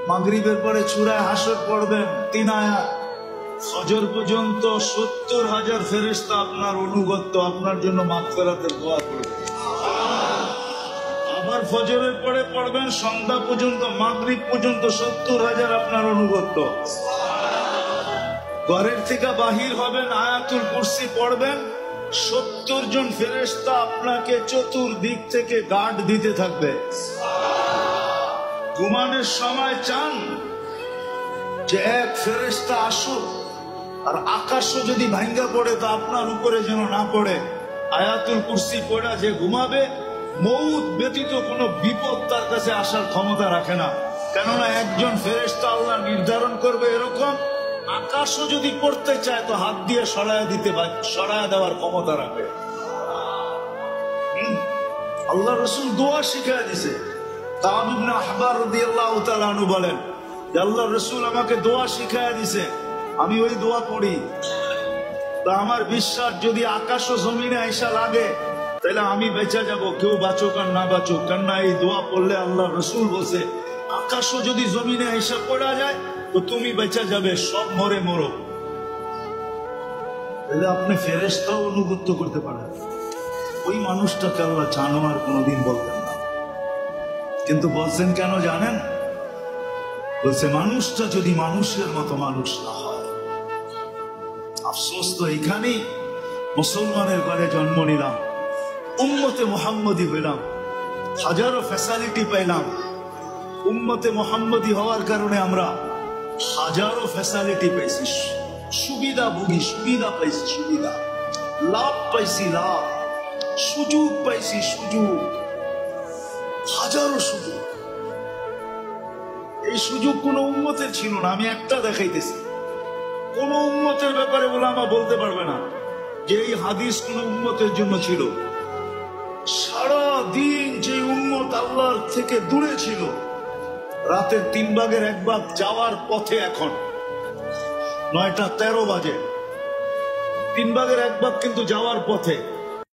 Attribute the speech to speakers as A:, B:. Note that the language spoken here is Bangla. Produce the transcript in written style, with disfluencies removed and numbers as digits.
A: মাগরিবের পরে সূরা হাসর পড়বেন 3 আয়াত, ফজর পর্যন্ত 70,000 ফেরেশতা আপনার অনুগত, আপনার জন্য মাগফিরাতের দোয়া করবে। আবার ফজরের পরে পড়বেন সন্ধ্যা পর্যন্ত, মাগরিব পর্যন্ত 70,000 আপনার অনুগত। ঘরের থেকে বাহির হবেন, আয়াতুল কুরসি পড়বেন, 70 জন ফেরেশতা আপনাকে চতুর্দিক থেকে গার্ড দিতে থাকবে। ঘুমানোর সময় চান যে এক ফেরেশতা আসুক, আর আকাশও যদি ভাঙ্গা পড়ে তা আপনার উপরে যেন না পড়ে। আয়াতুল কুরসি পড়া যে ঘুমাবে, মউত ব্যতীত কোনো বিপদ তার কাছে আসার ক্ষমতা রাখে না। কেননা একজন ফেরেশতা আল্লাহ নির্ধারণ করবে এরকম, আকাশও যদি পড়তে চায় তো হাত দিয়ে সরায় দেওয়ার ক্ষমতা রাখে। আল্লাহ রাসূল দোয়া শিখায় দিছে। কাব ইবনে আহবার রাদিয়াল্লাহু তাআলা আনহু বলেন যে আল্লাহ রাসূল আমাকে দোয়া শিখায় দিছে, আমি ওই দোয়া পড়ি। তা আমার বিশ্বাস যদি আকাশ ও জমিনে আইসা লাগে তাহলে আমি বেঁচে যাব, কেউ বাঁচুক আর না বাঁচুক। কেননা এই দোয়া পড়লে আল্লাহ রাসূল বলছে আকাশও যদি জমিনে আইসা পড়া যায় তো তুমি বেঁচে যাবে, সব মরে মরো। তাহলে আপনি ফেরেশতাও অনুগত করতে পারেন। ওই মানুষটাকে আল্লাহ জানোয়ার কোনোদিন বলতেন না, কিন্তু বলছেন কেন জানেন? বলছে মানুষটা যদি মানুষের মতো মানুষ না হয়। আফসোস তো এইখানেই, মুসলমানের ঘরে জন্ম নিলাম, উম্মতে মুহাম্মদী হইলাম, হাজারো ফ্যাসিলিটি পাইলাম। উম্মতে মুহাম্মদী হওয়ার কারণে আমরা হাজারো ফ্যাসিলিটি পাইছি, সুবিধা ভোগী, সুবিধা পাইছি, সুবিধা লাভ পাইছি, লাভ সুযোগ পাইছি, সুযোগ হাজারো সুযোগ। এই সুযোগ কোন উম্মতের ছিল না। আমি একটা দেখাইতেছি, কোন উম্মতের ব্যাপারে উলামা বলতে পারবে না যে এই হাদিস কোন উম্মতের জন্য ছিল। সারা দিন যে উম্মত আল্লাহর থেকে দূরে ছিল, রাতের 3 ভাগের 1 ভাগ যাওয়ার পথে, এখন 9টা 13 বাজে, 3 ভাগের 1 ভাগ কিন্তু যাওয়ার পথে।